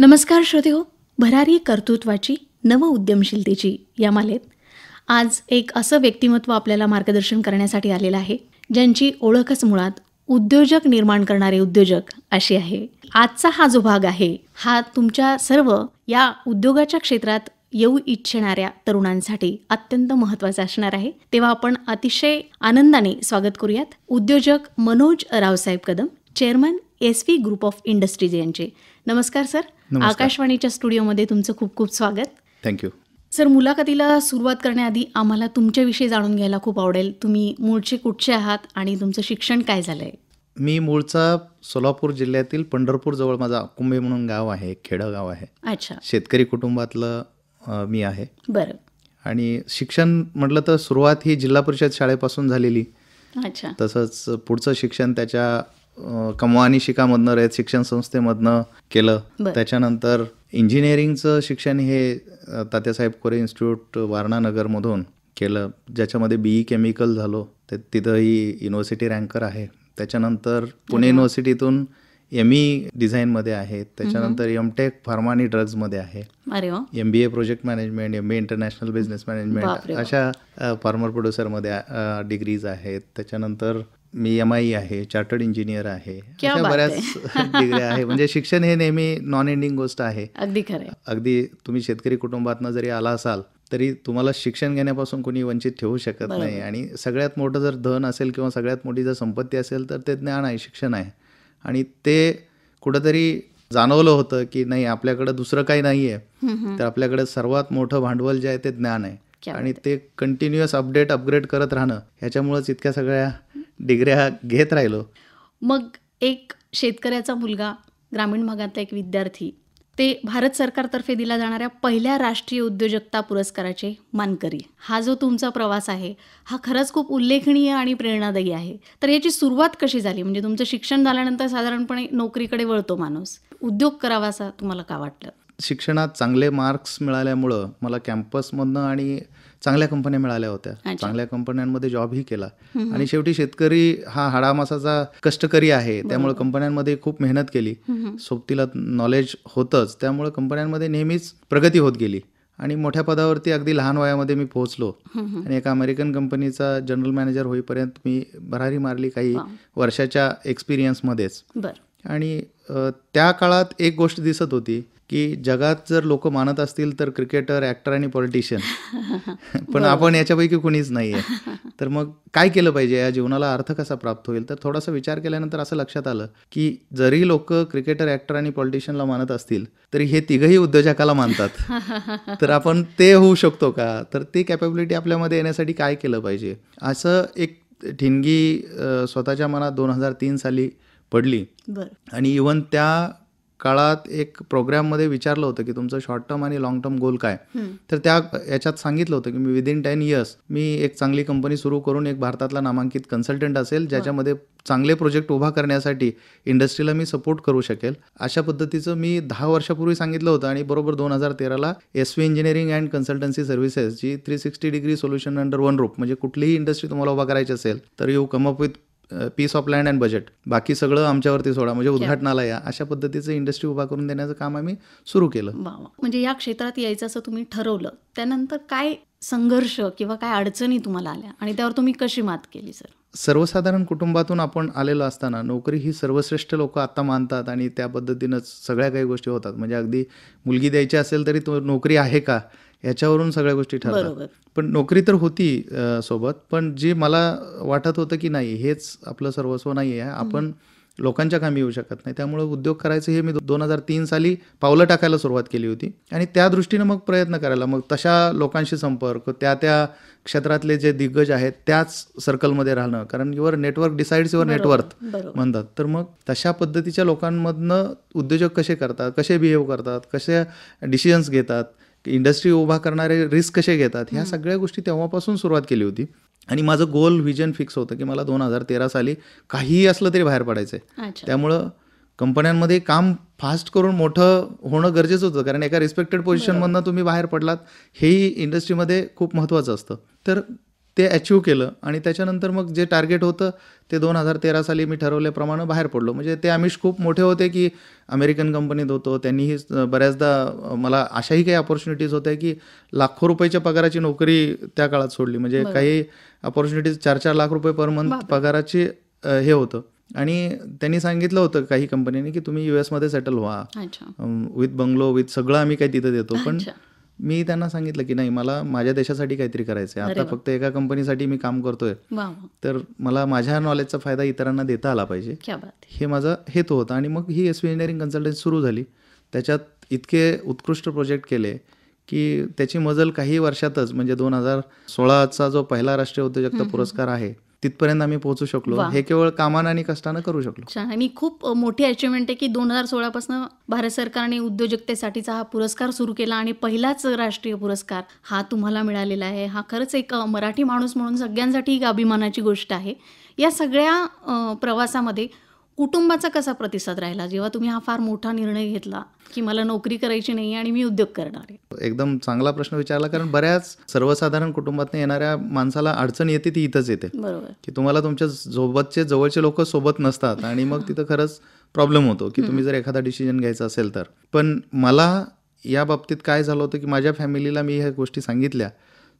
नमस्कार श्रोतेहो, भरारी कर्तृत्वाची नव उद्यमशीलतेची या मालेत आज एक असं व्यक्तिमत्व आपल्याला मार्गदर्शन करण्यासाठी आलेलं आहे ज्यांची ओळखच मुळात उद्योजक निर्माण करणारे उद्योजक अशी आहे. आजचा हा जो भाग आहे हा तुमच्या सर्व या उद्योगाच्या क्षेत्रात येऊ इच्छिणाऱ्या तरुणांसाठी अत्यंत महत्त्वाचा असणार आहे. तेव्हा आपण अतिशय आनंदाने स्वागत करूयात उद्योजक Manoj Raosaheb Kadam, chairman SV group of industries यांचे. नमस्कार सर. आकाशवाणीच्या स्टुडिओमध्ये तुमचं खूप खूप स्वागत. Thank you sir. मुलाखतीला सुरुवात करण्याआधी आम्हाला तुमच्याविषयी जाणून घ्यायला खूप आवडेल. तुम्ही मूळचे कुठचे आहात आणि तुमचं शिक्षण काय झालंय? मी मूळचा सोलापूर जिल्ह्यातील पंढरपूर जवळ माझा कुंभे म्हणून गाव आहे, एक खेडं गाव आहे. अच्छा. शेतकरी कुटुंबातलं मी आहे. बरं. आणि शिक्षण म्हटलं तर सुरुवात ही जिल्हा परिषद शाळेपासून झालेली. अच्छा. तसंच पुढचं शिक्षण त्याच्या कमवा आणि शिकामधनं रयत शिक्षण संस्थेमधनं केलं. त्याच्यानंतर इंजिनिअरिंगचं शिक्षण हे तात्यासाहेब कोरे इन्स्टिट्यूट वारणानगरमधून केलं, ज्याच्यामध्ये BE केमिकल झालो. तिथंही युनिव्हर्सिटी रँकर आहे. त्याच्यानंतर पुणे युनिव्हर्सिटीतून ME डिझाईनमध्ये आहे. त्याच्यानंतर MTech फार्मा आणि ड्रग्जमध्ये आहे. अरे वा. MBA project management, MBA international business management अशा फार्मर प्रोड्युसरमध्ये डिग्रीज आहेत. त्याच्यानंतर मी MI आहे, चार्टर्ड इंजिनियर आहे. अशा बऱ्याच डिग्री आहे. म्हणजे शिक्षण हे नेहमी नॉन एंडिंग गोष्ट आहे. अगदी खरं. अगदी तुम्ही शेतकरी कुटुंबातनं जरी आला असाल तरी तुम्हाला शिक्षण घेण्यापासून कोणी वंचित ठेवू शकत नाही. आणि सगळ्यात मोठं जर धन असेल किंवा सगळ्यात मोठी जर संपत्ती असेल तर ते ज्ञान आहे, शिक्षण आहे. आणि ते कुठंतरी जाणवलं होतं की नाही, आपल्याकडं दुसरं काही नाही आहे, तर आपल्याकडे सर्वात मोठं भांडवल जे आहे ते ज्ञान आहे. आणि ते कंटिन्युअस अपग्रेड करत राहणं, ह्याच्यामुळेच इतक्या सगळ्या डिग्र्या घेत राहिलो. मग एक शेतकऱ्याचा मुलगा, ग्रामीण भागातला एक विद्यार्थी, ते भारत सरकारतर्फे दिला जाणाऱ्या पहिल्या राष्ट्रीय उद्योजकता पुरस्काराचे मानकरी. हा जो तुमचा प्रवास आहे हा खरंच खूप उल्लेखनीय आणि प्रेरणादायी आहे. तर याची सुरुवात कशी झाली? म्हणजे तुमचं शिक्षण झाल्यानंतर साधारणपणे नोकरीकडे वळतो माणूस, उद्योग करावा असं तुम्हाला का वाटलं? शिक्षणात चांगले मार्क्स मिळाल्यामुळं मला कॅम्पसमधनं आणि चांगल्या कंपन्या मिळाल्या होत्या. चांगल्या कंपन्यांमध्ये जॉबही केला. आणि शेवटी शेतकरी हा हाडामासाचा कष्टकरी आहे, त्यामुळे कंपन्यांमध्ये खूप मेहनत केली. सोबतीला नॉलेज होतंच, त्यामुळे कंपन्यांमध्ये नेहमीच प्रगती होत गेली. आणि मोठ्या पदावरती अगदी लहान वयामध्ये मी पोहोचलो. आणि एका अमेरिकन कंपनीचा जनरल मॅनेजर होईपर्यंत मी भरारी मारली काही वर्षाच्या एक्सपिरियन्समध्येच. आणि त्या काळात एक गोष्ट दिसत होती की जगात जर लोक मानत असतील तर क्रिकेटर, ॲक्टर आणि पॉलिटिशियन, पण आपण याच्यापैकी कुणीच नाही आहे. तर मग काय केलं पाहिजे, या जीवनाला अर्थ कसा प्राप्त होईल? तर थोडासा विचार केल्यानंतर असं लक्षात आलं की जरी लोक क्रिकेटर, ॲक्टर आणि पॉलिटिशियनला मानत असतील तरी हे तिघही उद्योजकाला मानतात. तर आपण ते होऊ शकतो का? तर ती कॅपेबिलिटी आपल्यामध्ये येण्यासाठी काय केलं पाहिजे? असं एक ठिणगी स्वतःच्या मनात 2003 साली पडली. आणि इव्हन त्या काळात एक प्रोग्राममध्ये विचारलं होतं की तुमचं शॉर्ट टर्म आणि लॉंग टर्म गोल काय? तर त्या याच्यात सांगितलं होतं की मी विदिन 10 इयर्स मी एक चांगली कंपनी सुरू करून एक भारतातला नामांकित कन्सल्टंट असेल, ज्याच्यामध्ये चांगले प्रोजेक्ट उभा करण्यासाठी इंडस्ट्रीला मी सपोर्ट करू शकेल. अशा पद्धतीचं मी 10 वर्षापूर्वी सांगितलं होतं. आणि बरोबर 2013ला SV engineering and consultancy services, जी 360 degree solution under one roof, म्हणजे कुठलीही इंडस्ट्री तुम्हाला उभा करायची असेल तर you come up with piece of land and budget, बाकी सगळं आमच्यावरती सोडा, म्हणजे उद्घाटनाला या, अशा पद्धतीचं इंडस्ट्री उभा करून देण्याचं काम आम्ही सुरू केलं. म्हणजे या क्षेत्रात यायचं असं तुम्ही ठरवलं, त्यानंतर काय संघर्ष किंवा काय अडचणी तुम्हाला आल्या आणि त्यावर तुम्ही कशी मात केली सर? सर्वसाधारण कुटुंबातून आपण आलेलो असताना नोकरी ही सर्वश्रेष्ठ लोक आता मानतात आणि त्या पद्धतीनंच सगळ्या काही गोष्टी होतात. म्हणजे अगदी मुलगी द्यायची असेल तरी तो नोकरी आहे का याच्यावरून सगळ्या गोष्टी ठरतात. पण नोकरी तर होती सोबत, पण जी मला वाटत होतं की नाही, हेच आपलं सर्वस्व नाही आहे, आपण लोकांच्या कामी येऊ शकत नाही, त्यामुळे उद्योग करायचं हे मी 2003 साली पावलं टाकायला सुरुवात केली होती. आणि त्या दृष्टीनं मग प्रयत्न करायला, मग तशा लोकांशी संपर्क, त्या क्षेत्रातले जे दिग्गज आहेत त्याच सर्कलमध्ये राहणं, कारण your network decides your net worth म्हणतात. तर मग तशा पद्धतीच्या लोकांमधनं उद्योजक कसे करतात, कसे बिहेव करतात, कसे डिसिजन्स घेतात, इंडस्ट्री उभा करणारे रिस्क कसे घेतात, ह्या सगळ्या गोष्टी तेव्हापासून सुरुवात केली होती. आणि माझं गोल व्हिजन फिक्स होतं की मला 2013 साली काहीही असलं तरी बाहेर पडायचं आहे. त्यामुळं कंपन्यांमध्ये काम फास्ट करून मोठं होणं गरजेचं होतं, कारण एका रिस्पेक्टेड पोझिशनमधनं तुम्ही बाहेर पडलात हेही इंडस्ट्रीमध्ये खूप महत्त्वाचं असतं. तर ते अचीव्ह केलं आणि त्याच्यानंतर मग जे टार्गेट होतं ते 2013 साली मी ठरवल्याप्रमाणे बाहेर पडलो. म्हणजे ते आमिष खूप मोठे होते की अमेरिकन कंपनीत होतो, त्यांनीही बऱ्याचदा मला अशाही काही अपॉर्च्युनिटीज होत्या की लाखो रुपयाच्या पगाराची नोकरी त्या काळात सोडली. म्हणजे काही अपॉर्च्युनिटीज 4-4 लाख रुपये पर मंथ पगाराची हे होतं. आणि त्यांनी सांगितलं होतं काही कंपनीने की तुम्ही US मध्ये सेटल व्हा, विथ बंगलो विथ सगळं आम्ही काही तिथं देतो. पण मी त्यांना सांगितलं की नाही, मला माझ्या देशासाठी काहीतरी करायचं आहे. आता फक्त एका कंपनीसाठी मी काम करतोय, तर मला माझ्या नॉलेजचा फायदा इतरांना देता आला पाहिजे, हे माझा हेतू होता. आणि मग ही SV इंजिनिअरिंग कन्सल्टन्सी सुरू झाली. त्याच्यात इतके उत्कृष्ट प्रोजेक्ट केले की त्याची मजल काही वर्षातच, म्हणजे 2016चा जो पहिला राष्ट्रीय उद्योजकता पुरस्कार आहे तिथपर्यंत आम्ही पोहोचू शकलो. हे केवळ कामानं आणि कष्टानं करू शकलो. आणि खूप मोठी अचिव्हमेंट आहे की 2016 पासून भारत सरकारने उद्योजकतेसाठीचा हा पुरस्कार सुरू केला आणि पहिलाच राष्ट्रीय पुरस्कार हा तुम्हाला मिळालेला आहे. हा खरंच एक मराठी माणूस म्हणून सगळ्यांसाठी एक अभिमानाची गोष्ट आहे. या सगळ्या प्रवासामध्ये कुटुंबाचा कसा प्रतिसाद राहिला जेव्हा तुम्ही हा फार मोठा निर्णय घेतला की मला नोकरी करायची नाही आणि मी उद्योग करणार आहे? एकदम चांगला प्रश्न विचारला, कारण बऱ्याच सर्वसाधारण कुटुंबातून येणाऱ्या माणसाला अडचण येते ती इथंच येते. बरोबर. की तुम्हाला तुमच्या सोबतचे जवळचे लोक सोबत नसतात आणि मग तिथं खरंच प्रॉब्लेम होतो की तुम्ही जर एखादा डिसिजन घ्यायचा असेल तर. पण मला या बाबतीत काय झालं होतं की माझ्या फॅमिलीला मी ह्या गोष्टी सांगितल्या.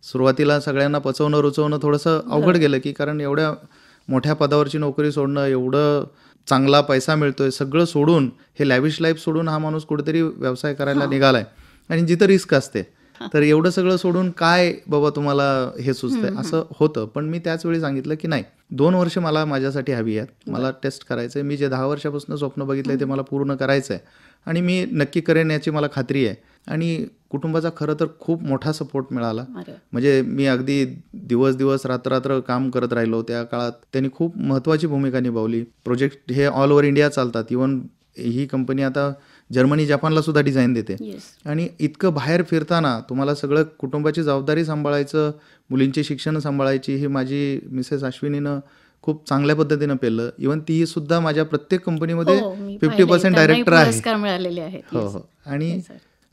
सुरुवातीला सगळ्यांना पचवणं रुचवणं थोडंसं अवघड गेलं की कारण एवढ्या मोठ्या पदावरची नोकरी सोडणं, एवढं चांगला पैसा मिळतोय, सगळं सोडून, हे लॅविश लाईफ सोडून हा माणूस कुठेतरी व्यवसाय करायला निघालाय आणि जिथं रिस्क असते, तर एवढं सगळं सोडून काय बाबा तुम्हाला हे सुचतंय, असं होतं. पण मी त्याच वेळी सांगितलं की नाही, 2 वर्ष मला माझ्यासाठी हवी आहेत, मला टेस्ट करायचं आहे, मी जे 10 वर्षापासून स्वप्न बघितलंय ते मला पूर्ण करायचं आहे आणि मी नक्की करेन याची मला खात्री आहे. आणि कुटुंबाचा खरं तर खूप मोठा सपोर्ट मिळाला. म्हणजे मी अगदी दिवस रात्र काम करत राहिलो. त्या काळात त्यांनी खूप महत्त्वाची भूमिका निभावली. प्रोजेक्ट हे ऑल ओव्हर इंडिया चालतात. इव्हन ही कंपनी आता जर्मनी, जपानला सुद्धा डिझाईन देते. आणि इतकं बाहेर फिरताना तुम्हाला सगळं कुटुंबाची जबाबदारी सांभाळायचं, मुलींची शिक्षण सांभाळायची, ही माझी मिसेस अश्विनीनं खूप चांगल्या पद्धतीनं पेललं. इव्हन ती सुद्धा माझ्या प्रत्येक कंपनीमध्ये 50% डायरेक्टर आहे. हो. आणि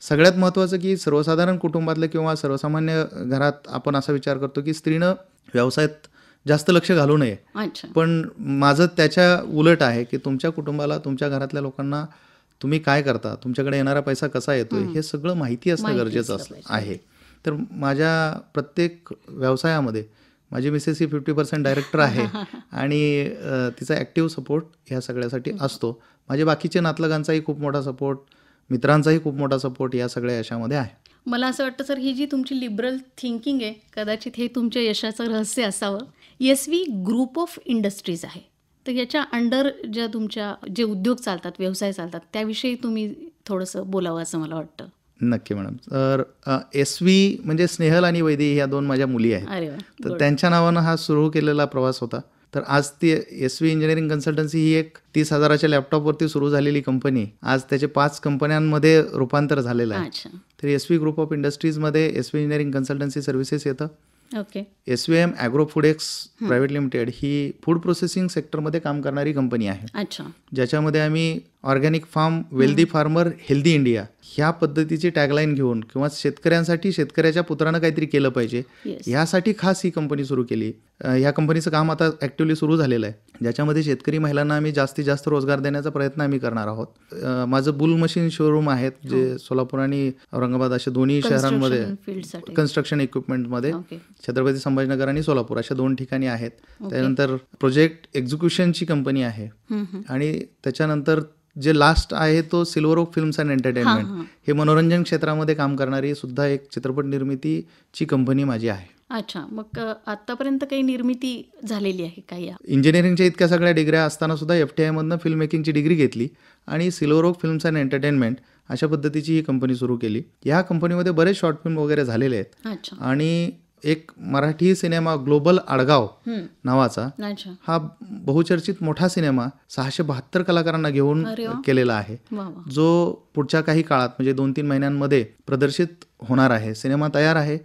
सगळ्यात महत्त्वाचं की सर्वसाधारण कुटुंबातलं किंवा सर्वसामान्य घरात आपण असा विचार करतो की स्त्रीनं व्यवसायात जास्त लक्ष घालू नये. पण माझं त्याच्या उलट आहे की तुमच्या कुटुंबाला, तुमच्या घरातल्या लोकांना तुम्ही काय करता, तुमच्याकडे येणारा पैसा कसा येतोय, हे सगळं माहिती असणं गरजेचं आहे. तर माझ्या प्रत्येक व्यवसायामध्ये माझी मिसेस ही 50% डायरेक्टर आहे आणि तिचा ॲक्टिव्ह सपोर्ट ह्या सगळ्यासाठी असतो. माझे बाकीचे नातलगांचाही खूप मोठा सपोर्ट, मित्रांचाही खूप मोठा सपोर्ट या सगळ्या यशामध्ये आहे. मला असं वाटतं सर, ही जी तुमची लिबरल थिंकिंग आहे, कदाचित हे तुमच्या यशाचं रहस्य असावं. SV ग्रुप ऑफ इंडस्ट्रीज आहे, तर याच्या अंडर ज्या तुमच्या जे उद्योग चालतात, व्यवसाय चालतात, त्याविषयी तुम्ही थोडंसं बोलावं असं मला वाटतं. नक्की मॅडम. तर SV म्हणजे स्नेहल आणि वैदेही ह्या 2 माझ्या मुली आहेत. तर त्यांच्या नावानं हा सुरू केलेला प्रवास होता. तर आज ती SV इंजिनिअरिंग कन्सल्टन्सी ही एक 30,000च्या लॅपटॉपवरती सुरू झालेली कंपनी आज त्याचे 5 कंपन्यांमध्ये रूपांतर झालेलं आहे. तर SV ग्रुप ऑफ इंडस्ट्रीजमध्ये SV इंजिनिअरिंग कन्सल्टन्सी सर्व्हिसेस येतं. SVM agro foodex private limited ही फूड प्रोसेसिंग सेक्टरमध्ये काम करणारी कंपनी आहे, ज्याच्यामध्ये आम्ही organic farm, wealthy farmer, healthy India ह्या पद्धतीची टॅगलाईन घेऊन किंवा शेतकऱ्यांसाठी, शेतकऱ्याच्या पुत्रानं काहीतरी केलं पाहिजे यासाठी खास ही कंपनी सुरू केली. ह्या कंपनीचं काम आता ॲक्टिव्हली सुरू झालेलं आहे, ज्याच्यामध्ये शेतकरी महिलांना आम्ही जास्तीत जास्त रोजगार देण्याचा प्रयत्न आम्ही करणार आहोत. माझं बुल मशीन शोरूम आहेत, जे सोलापूर आणि औरंगाबाद अशा दोन्ही शहरांमध्ये कन्स्ट्रक्शन इक्विपमेंटमध्ये, छत्रपती संभाजीनगर आणि सोलापूर अशा 2 ठिकाणी आहेत. त्यानंतर प्रोजेक्ट एक्झिक्युशनची कंपनी आहे आणि त्याच्यानंतर जे लास्ट आहे तो silver oak films and entertainment, हे मनोरंजन क्षेत्रामध्ये काम करणारी सुद्धा एक चित्रपट निर्मितीची कंपनी माझी आहे. अच्छा, मग आतापर्यंत काही निर्मिती झालेली आहे का? या इंजिनिअरिंगच्या इतक्या सगळ्या डिग्र्या असताना सुद्धा FTI मधनं फिल्म मेकिंगची डिग्री घेतली आणि silver oak films and entertainment अशा पद्धतीची ही कंपनी सुरू केली. या कंपनीमध्ये बरेच शॉर्ट फिल्म वगैरे झालेले आहेत आणि एक मराठी सिनेमा ग्लोबल आडगाव नावाचा हा बहुचर्चित मोठा सिनेमा 672 कलाकारांना घेऊन केलेला आहे, जो पुढच्या काही काळात म्हणजे 2-3 महिन्यांमध्ये प्रदर्शित होणार आहे. सिनेमा तयार आहे.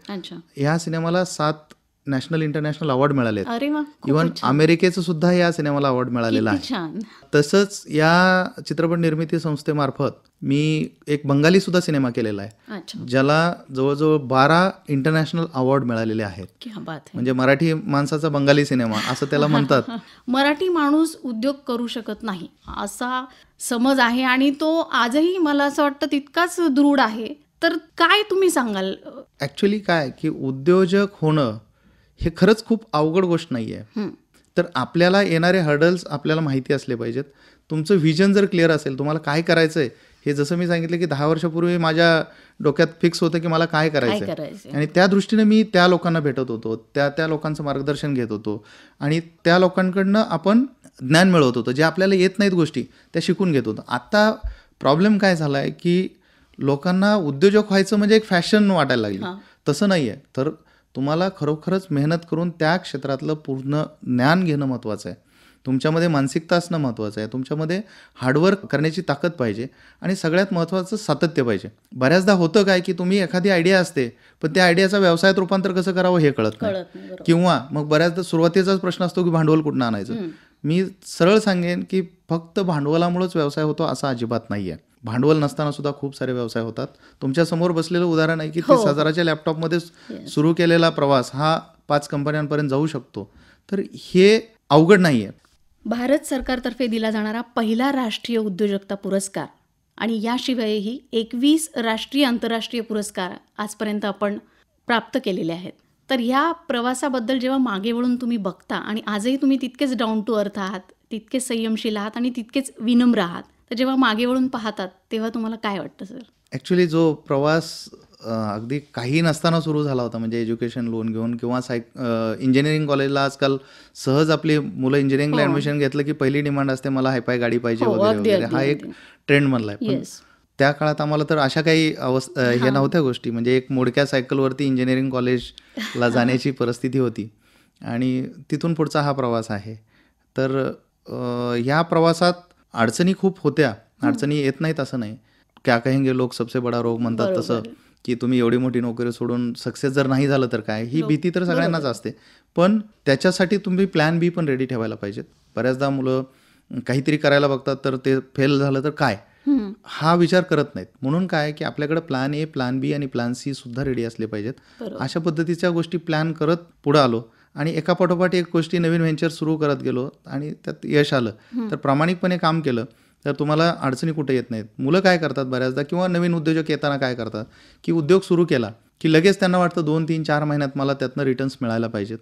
या सिनेमाला 7 नॅशनल इंटरनॅशनल अवॉर्ड मिळाले आहेत. अरे वा, इव्हन अमेरिकेचं सुद्धा या सिनेमाला अवॉर्ड मिळालेला किती आहे. छान. तसंच या चित्रपट निर्मिती संस्थेमार्फत मी एक बंगाली सुद्धा सिनेमा केलेला आहे, अच्छा, ज्याला जवळजवळ 12 इंटरनॅशनल अवॉर्ड मिळालेले आहेत. क्या बात आहे. म्हणजे मराठी माणसाचा बंगाली सिनेमा असं त्याला म्हणतात. मराठी माणूस उद्योग करू शकत नाही असा समज आहे आणि तो आजही मला असं वाटतं तितकाच दृढ आहे. तर काय तुम्ही सांगाल? ॲक्च्युली काय की उद्योजक होणं हे खरंच खूप अवघड गोष्ट नाही आहे. तर आपल्याला येणारे हर्डल्स आपल्याला माहिती असले पाहिजेत. तुमचं व्हिजन जर क्लिअर असेल, तुम्हाला काय करायचं आहे हे, जसं मी सांगितलं की 10 वर्षापूर्वी माझ्या डोक्यात फिक्स होतं की मला काय करायचं आहे, आणि त्या दृष्टीने मी त्या लोकांना भेटत होतो, त्या लोकांचं मार्गदर्शन घेत होतो, आणि त्या लोकांकडनं आपण ज्ञान मिळवत होतो. जे आपल्याला येत नाहीत गोष्टी त्या शिकून घेत होतो. आता प्रॉब्लेम काय झाला आहे की लोकांना उद्योजक व्हायचं म्हणजे एक फॅशन वाटायला लागली. तसं नाही आहे. तर तुम्हाला खरोखरच मेहनत करून त्या क्षेत्रातलं पूर्ण ज्ञान घेणं महत्त्वाचं आहे. तुमच्यामध्ये मानसिकता असणं महत्त्वाचं आहे. तुमच्यामध्ये हार्डवर्क करण्याची ताकद पाहिजे, आणि सगळ्यात महत्त्वाचं सातत्य पाहिजे. बऱ्याचदा होतं काय की तुम्ही एखादी आयडिया असते, पण त्या आयडियाचा व्यवसायात रूपांतर कसं करावं हे कळत नाही. किंवा मग बऱ्याचदा सुरुवातीचाच प्रश्न असतो की भांडवल कुठून आणायचं. मी सरळ सांगेन की फक्त भांडवलामुळेच व्यवसाय होतो असं अजिबात नाही आहे. भांडवल नसताना सुद्धा खूप सारे व्यवसाय होतात. तुमच्या समोर बसलेलं उदाहरण आहे की 30,000च्या लॅपटॉपमध्ये सुरू केलेला प्रवास हा 5 कंपन्यांपर्यंत जाऊ शकतो. तर हे अवघड नाही आहे. भारत सरकारतर्फे दिला जाणारा पहिला राष्ट्रीय उद्योजकता पुरस्कार आणि याशिवायही 21 राष्ट्रीय आंतरराष्ट्रीय पुरस्कार आजपर्यंत आपण प्राप्त केलेले आहेत. तर ह्या प्रवासाबद्दल जेव्हा मागे वळून तुम्ही बघता, आणि आजही तुम्ही तितकेच डाऊन टू अर्थ आहात, तितकेच संयमशील आहात आणि तितकेच विनम्र आहात, तर जेव्हा मागे वळून पाहतात तेव्हा तुम्हाला काय वाटतं सर? ॲक्च्युली जो प्रवास अगदी काही नसताना सुरू झाला होता, म्हणजे एज्युकेशन लोन घेऊन किंवा इंजिनिअरिंग कॉलेजला आजकाल सहज आपली मुलं इंजिनिअरिंगला ॲडमिशन घेतलं की पहिली डिमांड असते मला हायफाय गाडी पाहिजे वगैरे वगैरे. हा एक ट्रेंड बनला आहे. पण त्या काळात आम्हाला तर अशा काही हे नव्हत्या गोष्टी. म्हणजे एक मोडक्या सायकलवरती इंजिनिअरिंग कॉलेजला जाण्याची परिस्थिती होती, आणि तिथून पुढचा हा प्रवास आहे. तर ह्या प्रवासात अडचणी खूप होत्या. अडचणी येत नाहीत असं नाही. क्या कहेंगे लोक सबसे बडा रोग म्हणतात तसं, की तुम्ही एवढी मोठी नोकरी सोडून सक्सेस जर नाही झालं तर काय, ही भीती तर सगळ्यांनाच असते. पण त्याच्यासाठी तुम्ही प्लॅन बी पण रेडी ठेवायला पाहिजेत. बऱ्याचदा मुलं काहीतरी करायला बघतात, तर ते फेल झालं तर काय, हा विचार करत नाहीत. म्हणून काय की आपल्याकडे प्लॅन ए, प्लॅन बी आणि प्लॅन सी सुद्धा रेडी असले पाहिजेत. अशा पद्धतीच्या गोष्टी प्लॅन करत पुढं आलो, आणि एका पाठोपाठ एक गोष्टी नवीन व्हेंचर सुरू करत गेलो, आणि त्यात यश आलं. तर प्रामाणिकपणे काम केलं तर तुम्हाला अडचणी कुठे येत नाहीत. मुलं काय करतात बऱ्याचदा, किंवा नवीन उद्योजक येताना काय करतात की उद्योग सुरू केला की लगेच त्यांना वाटतं 2, 3, 4 महिन्यात मला त्यातनं रिटर्न्स मिळायला पाहिजेत.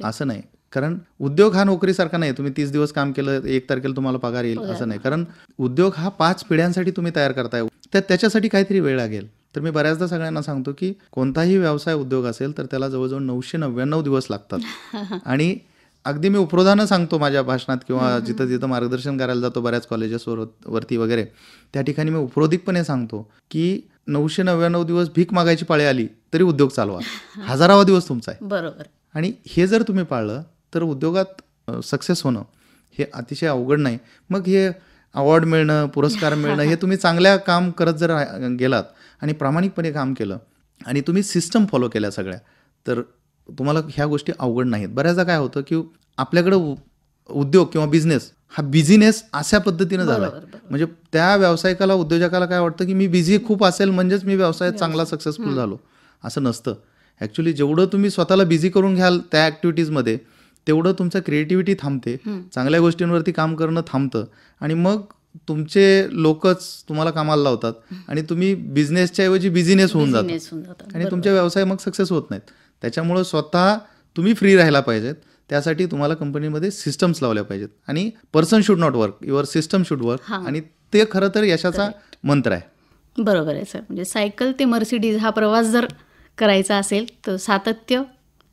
असं नाही. कारण उद्योग हा नोकरीसारखा नाही. तुम्ही 30 दिवस काम केलं 1 तारखेला तुम्हाला पगार येईल असं नाही. कारण उद्योग हा 5 पिढ्यांसाठी तुम्ही तयार करताय, तर त्याच्यासाठी काहीतरी वेळ लागेल. तर मी बऱ्याचदा सगळ्यांना सांगतो की कोणताही व्यवसाय उद्योग असेल तर त्याला जवळजवळ 999 दिवस लागतात. आणि अगदी मी उपरोधानं सांगतो माझ्या भाषणात, किंवा जिथं जिथं मार्गदर्शन करायला जातो बऱ्याच कॉलेजेसवरती वगैरे, त्या ठिकाणी मी उपरोधिकपणे सांगतो की 999 दिवस भीक मागायची पाळी आली तरी उद्योग चालवा. 1000वा दिवस तुमचा आहे. बरोबर. आणि हे जर तुम्ही पाळलं तर उद्योगात सक्सेस होणं हे अतिशय अवघड नाही. मग हे अवॉर्ड मिळणं, पुरस्कार मिळणं, हे तुम्ही चांगल्या काम करत जर गेलात आणि प्रामाणिकपणे काम केलं आणि तुम्ही सिस्टम फॉलो केल्या सगळ्या, तर तुम्हाला ह्या गोष्टी अवघड नाहीत. बऱ्याचदा काय होतं की आपल्याकडं उद्योग किंवा बिझनेस हा बिझीनेस अशा पद्धतीनं झाला. म्हणजे त्या व्यावसायिकाला, उद्योजकाला काय वाटतं की मी बिझी खूप असेल म्हणजेच मी व्यवसायात चांगला सक्सेसफुल झालो. असं नसतं. ॲक्च्युली जेवढं तुम्ही स्वतःला बिझी करून घ्याल त्या ॲक्टिव्हिटीजमध्ये, तेवढं तुमचं क्रिएटिव्हिटी थांबते, चांगल्या गोष्टींवरती काम करणं थांबतं, आणि मग तुमचे लोकच तुम्हाला कामाला लावतात, आणि तुम्ही बिझनेसच्या ऐवजी बिझीनेस होऊन जातात, आणि तुमचे व्यवसाय मग सक्सेस होत नाहीत. त्याच्यामुळं स्वतः तुम्ही फ्री राहायला पाहिजेत. त्यासाठी तुम्हाला कंपनीमध्ये सिस्टम्स लावल्या पाहिजेत, आणि person should not work, your system should work, आणि ते खरं तर यशाचा मंत्र आहे. बरोबर आहे सर. म्हणजे सायकल ते मर्सिडीज हा प्रवास जर करायचा असेल तर सातत्य,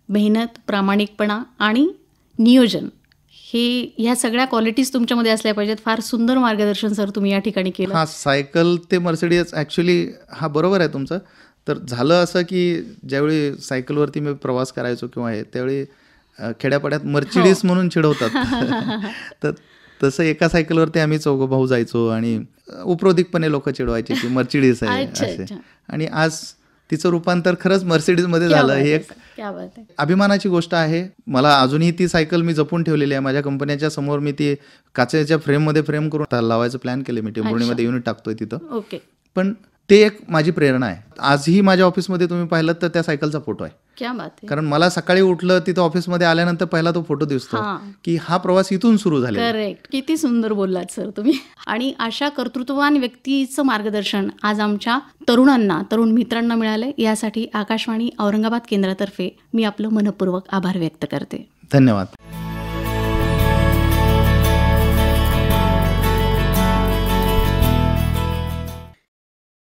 मेहनत, प्रामाणिकपणा आणि नियोजन, ह्या सगळ्या क्वालिटीज तुमच्यामध्ये असल्या पाहिजेत. फार सुंदर मार्गदर्शन सर तुम्ही या ठिकाणी केलं. हा सायकल ते मर्सिडीज ॲक्च्युली हा बरोबर आहे तुमचं. तर झालं असं की ज्यावेळी सायकलवरती मी प्रवास करायचो किंवा हे, त्यावेळी खेड्यापाड्यात मर्सिडीज म्हणून चिडवतात. तर तसं एका सायकलवरती आम्ही 4 भाऊ जायचो, आणि उपरोधिकपणे लोक चिडवायचे की मर्सिडीज आहे असे. आणि आज तिचं रूपांतर खरंच मर्सिडीजमध्ये क्या झालं. बात ही आहे एक सर, क्या बात आहे. अभिमानाची गोष्ट आहे. मला अजूनही ती सायकल मी जपून ठेवलेली आहे. माझ्या कंपनीच्या समोर मी ती काचेच्या फ्रेममध्ये फ्रेम करून लावायचं प्लॅन केले. मी टेंभुर्णीमध्ये युनिट टाकतोय तिथं. ओके. पण ते एक माझी प्रेरणा आहे. आजही माझ्या ऑफिसमध्ये तुम्ही पाहिलं तर त्या सायकलचा फोटो आहे. क्या बात आहे. कारण मला सकाळी उठलं तिथं ऑफिसमध्ये आल्यानंतर पहिला तो फोटो दिसतो की हा प्रवास इथून सुरू झाला. करेक्ट. किती सुंदर बोललात सर तुम्ही. आणि अशा कर्तृत्ववान व्यक्तीचं मार्गदर्शन आज आमच्या तरुणांना, तरुण मित्रांना मिळालंय, यासाठी आकाशवाणी औरंगाबाद केंद्रातर्फे मी आपलं मनपूर्वक आभार व्यक्त करते. धन्यवाद.